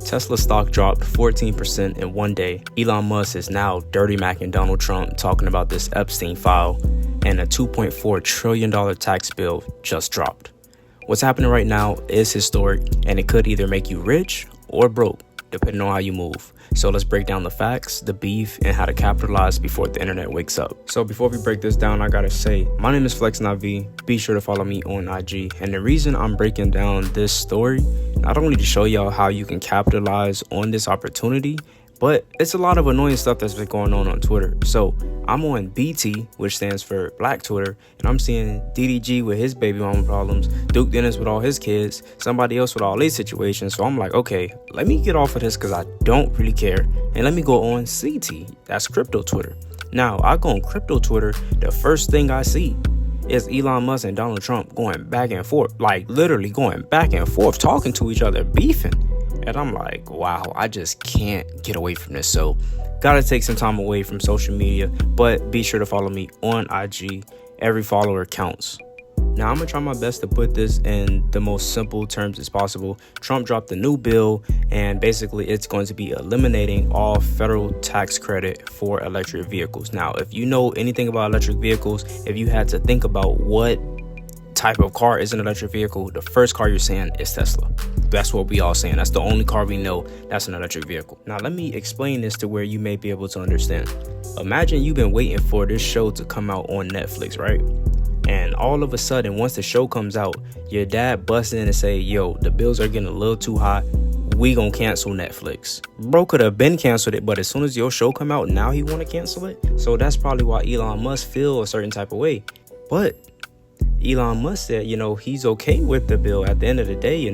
Tesla stock dropped 14% in one day. Elon Musk is now dirty macking Donald Trump, talking about this Epstein file, and a $2.4 trillion tax bill just dropped. What's happening right now is historic, and it could either make you rich or broke, depending on how you move. So let's break down the facts, the beef, and how to capitalize before the internet wakes up. So before we break this down, I gotta say, my name is FlexNavi. Be sure to follow me on IG. And the reason I'm breaking down this story, not only to show y'all how you can capitalize on this opportunity, but it's a lot of annoying stuff that's been going on Twitter. So I'm on BT, which stands for Black Twitter, and I'm seeing DDG with his baby mama problems, Duke Dennis with all his kids, somebody else with all these situations. So I'm like, okay, let me get off of this because I don't really care. And let me go on CT, that's crypto Twitter. Now, I go on crypto Twitter, the first thing I see is Elon Musk and Donald Trump going back and forth, like literally going back and forth, talking to each other, beefing. And I'm like, wow, I just can't get away from this. So gotta take some time away from social media, but be sure to follow me on IG. Every follower counts. Now I'm gonna try my best to put this in the most simple terms as possible. Trump dropped a new bill, and basically it's going to be eliminating all federal tax credit for electric vehicles. Now, if you know anything about electric vehicles, if you had to think about what type of car is an electric vehicle, the first car you're saying is Tesla. That's what we all saying. That's the only car we know that's an electric vehicle. Now let me explain this to where you may be able to understand. Imagine you've been waiting for this show to come out on Netflix, right? And all of a sudden, once the show comes out, your dad busts in and say, yo, the bills are getting a little too high, we gonna cancel Netflix. Bro could have been canceled it, but as soon as your show come out, now he want to cancel it. So that's probably why Elon Musk feel a certain type of way. But Elon Musk said, he's okay with the bill. At the end of the day,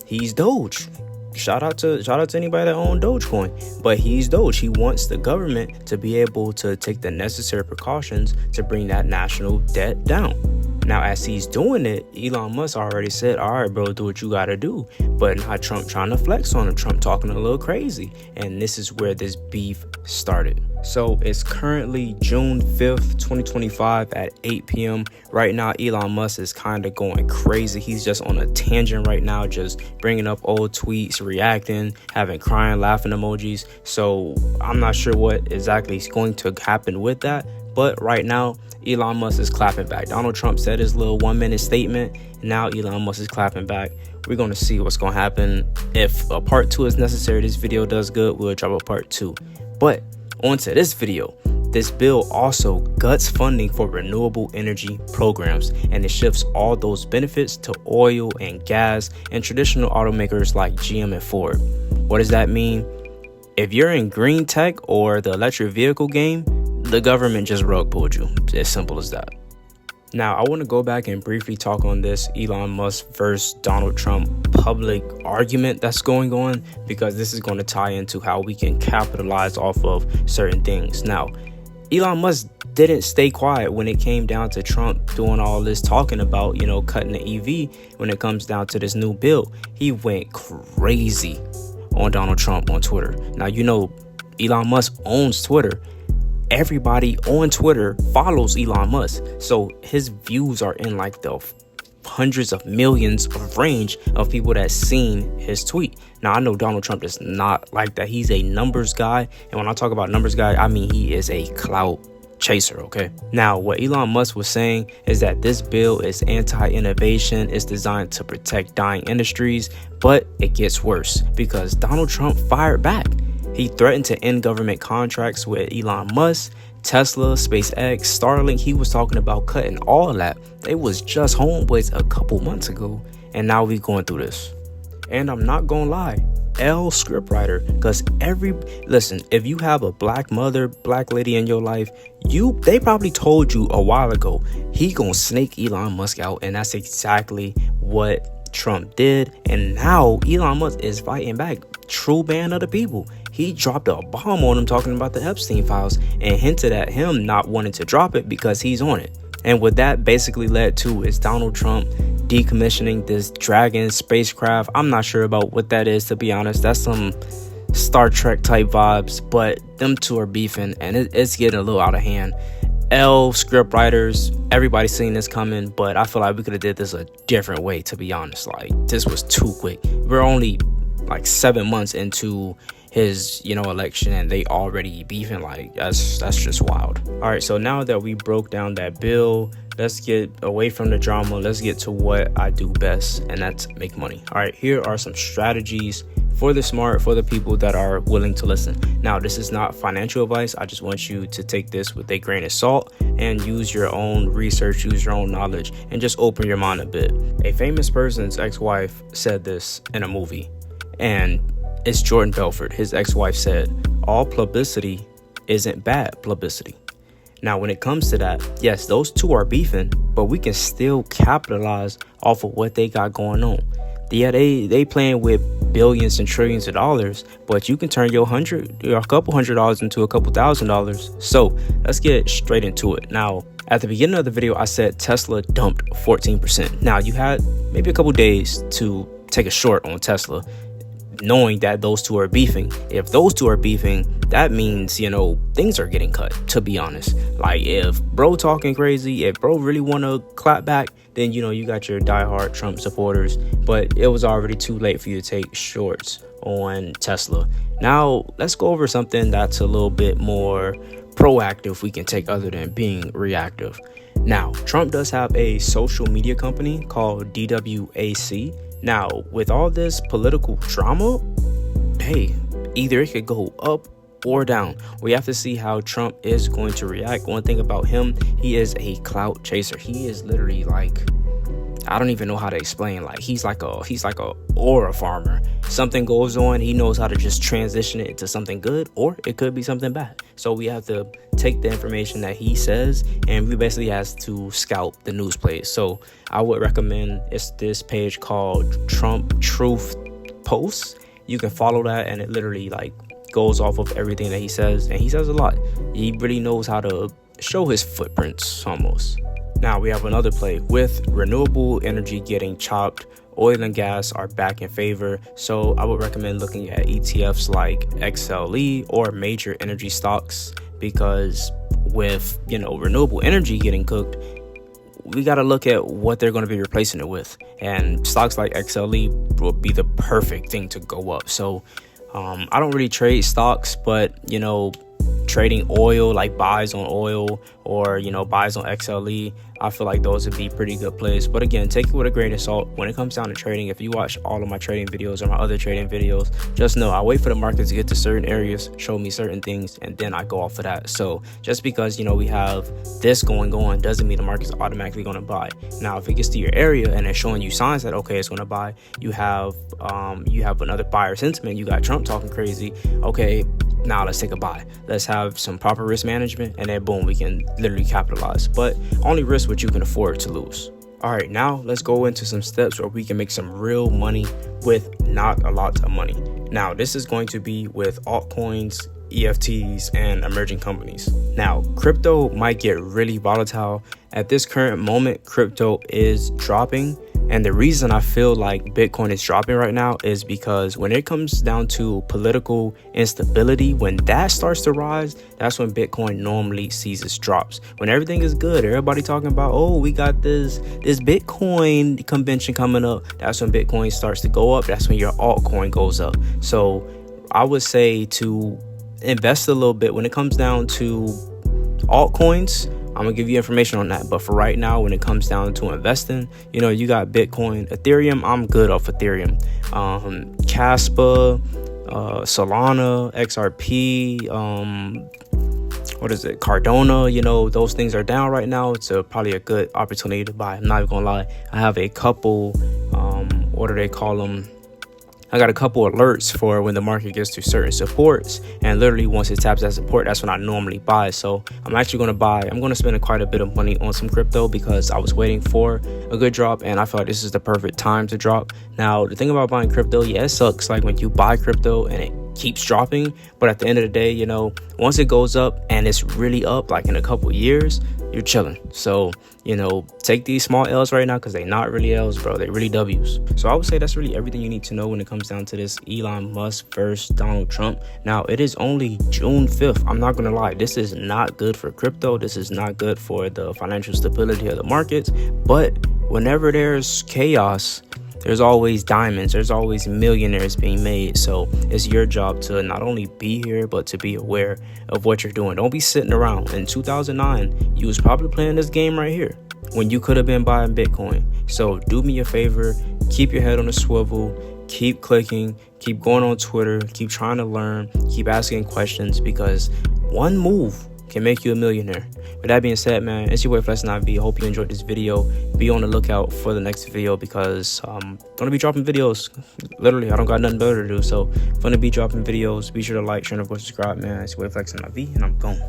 he's Doge. Shout out to anybody that owns Dogecoin, but he's Doge. He wants the government to be able to take the necessary precautions to bring that national debt down. Now, as he's doing it, Elon Musk already said, all right, bro, do what you got to do. But now Trump trying to flex on him, Trump talking a little crazy. And this is where this beef started. So it's currently June 5th, 2025 at 8 p.m. Right now, Elon Musk is kind of going crazy. He's just on a tangent right now, just bringing up old tweets, reacting, having crying, laughing emojis. So I'm not sure what exactly is going to happen with that. But right now, Elon Musk is clapping back. Donald Trump said his little 1-minute statement. And now Elon Musk is clapping back. We're going to see what's going to happen. If a part 2 is necessary, this video does good, we'll drop a part 2. But onto this video. This bill also cuts funding for renewable energy programs, and it shifts all those benefits to oil and gas and traditional automakers like GM and Ford. What does that mean? If you're in green tech or the electric vehicle game, the government just rug pulled you. As simple as that. Now, I want to go back and briefly talk on this Elon Musk versus Donald Trump public argument that's going on, because this is going to tie into how we can capitalize off of certain things. Now, Elon Musk didn't stay quiet when it came down to Trump doing all this talking about, cutting the EV when it comes down to this new bill. He went crazy on Donald Trump on Twitter. Now, Elon Musk owns Twitter. Everybody on Twitter follows Elon Musk, so his views are in like the hundreds of millions of range of people that's seen his tweet. Now, I know Donald Trump is not like that. He's a numbers guy, and when I talk about numbers guy, I mean he is a clout chaser. Okay, now what Elon Musk was saying is that this bill is anti-innovation. It's designed to protect dying industries, but it gets worse because Donald Trump fired back. He threatened to end government contracts with Elon Musk, Tesla, SpaceX, Starlink. He was talking about cutting all of that. They was just homeboys a couple months ago, and now we going through this. And I'm not gonna lie, scriptwriter, because listen, if you have a black mother, black lady in your life, they probably told you a while ago he gonna snake Elon Musk out, and that's exactly what Trump did. And now Elon Musk is fighting back. True band of the people. He dropped a bomb on him talking about the Epstein files and hinted at him not wanting to drop it because he's on it. And what that basically led to is Donald Trump decommissioning this Dragon spacecraft. I'm not sure about what that is, to be honest. That's some Star Trek type vibes, but them two are beefing and it's getting a little out of hand. Script writers, everybody's seen this coming, but I feel like we could have did this a different way, to be honest. Like, this was too quick. We're only like 7 months into his election, and they already beefing. Like, that's just wild. All right, so now that we broke down that bill, let's get away from the drama. Let's get to what I do best, and that's make money. All right, here are some strategies for the smart, for the people that are willing to listen. Now, this is not financial advice. I just want you to take this with a grain of salt and use your own research, use your own knowledge, and just open your mind a bit. A famous person's ex-wife said this in a movie, and it's Jordan Belfort. His ex-wife said, all publicity isn't bad publicity. Now, when it comes to that, yes, those two are beefing, but we can still capitalize off of what they got going on. Yeah, they playing with billions and trillions of dollars, but you can turn your a couple $100s into a couple $1,000s. So let's get straight into it. Now, at the beginning of the video, I said Tesla dumped 14%. Now, you had maybe a couple days to take a short on Tesla, knowing that those two are beefing. If those two are beefing, that means, things are getting cut, to be honest. Like, if bro talking crazy, if bro really want to clap back, then, you got your diehard Trump supporters. But it was already too late for you to take shorts on Tesla. Now, let's go over something that's a little bit more proactive we can take other than being reactive. Now, Trump does have a social media company called DWAC. Now, with all this political drama, hey, either it could go up or down. We have to see how Trump is going to react. One thing about him, he is a clout chaser. He is literally like, I don't even know how to explain. Like, he's like a aura farmer. Something goes on, he knows how to just transition it into something good, or it could be something bad. So we have to take the information that he says, and we basically has to scout the news plays. So I would recommend, it's this page called Trump Truth Posts. You can follow that, and it literally like goes off of everything that he says, and he says a lot. He really knows how to show his footprints almost. Now we have another play with renewable energy getting chopped. Oil and gas are back in favor, so I would recommend looking at ETFs like XLE or major energy stocks, because with renewable energy getting cooked, we got to look at what they're going to be replacing it with, and stocks like XLE will be the perfect thing to go up. So I don't really trade stocks, but trading oil, like buys on oil or buys on XLE, I feel like those would be pretty good plays. But again, take it with a grain of salt. When it comes down to trading, if you watch all of my trading videos or my other trading videos, just know I wait for the market to get to certain areas, show me certain things, and then I go off of that. So just because we have this going on doesn't mean the market's automatically going to buy. Now, if it gets to your area and it's showing you signs that okay, it's going to buy, you have another buyer sentiment. You got Trump talking crazy. Okay, now let's take a buy. Let's have some proper risk management, and then boom, we can literally capitalize. But only risk what you can afford to lose. All right, now let's go into some steps where we can make some real money with not a lot of money. Now, this is going to be with altcoins, EFTs, and emerging companies. Now, crypto might get really volatile. At this current moment, crypto is dropping. And the reason I feel like Bitcoin is dropping right now is because when it comes down to political instability, when that starts to rise, that's when Bitcoin normally sees its drops. When everything is good, everybody talking about, oh, we got this Bitcoin convention coming up, that's when Bitcoin starts to go up. That's when your altcoin goes up. So I would say to invest a little bit when it comes down to altcoins. I'm gonna give you information on that, but for right now, when it comes down to investing, you got Bitcoin, Ethereum. I'm good off Ethereum, Cashapp, Solana, XRP, Cardano. Those things are down right now. It's probably a good opportunity to buy. I'm not even gonna lie. I have a couple, what do they call them? I got a couple alerts for when the market gets to certain supports, and literally once it taps that support, that's when I normally buy. So I'm actually going to buy. I'm going to spend quite a bit of money on some crypto because I was waiting for a good drop, and I feel like this is the perfect time to drop. Now, the thing about buying crypto, yeah, it sucks. Like when you buy crypto and it keeps dropping, but at the end of the day, once it goes up and it's really up, like in a couple years, you're chilling. So, take these small L's right now because they're not really L's, bro. They're really W's. So I would say that's really everything you need to know when it comes down to this Elon Musk versus Donald Trump. Now, it is only June 5th. I'm not going to lie. This is not good for crypto. This is not good for the financial stability of the markets. But whenever there's chaos, there's always diamonds, there's always millionaires being made. So it's your job to not only be here, but to be aware of what you're doing. Don't be sitting around. In 2009, you was probably playing this game right here when you could have been buying Bitcoin. So do me a favor, keep your head on a swivel, keep clicking, keep going on Twitter, keep trying to learn, keep asking questions, because one move can make you a millionaire. With that being said, man, it's your boy Flex9V. Hope you enjoyed this video. Be on the lookout for the next video, because I'm gonna be dropping videos. Literally, I don't got nothing better to do, so I'm gonna be dropping videos. Be sure to like, share, and of course subscribe, man. It's your boy Flex9V, and I'm gone.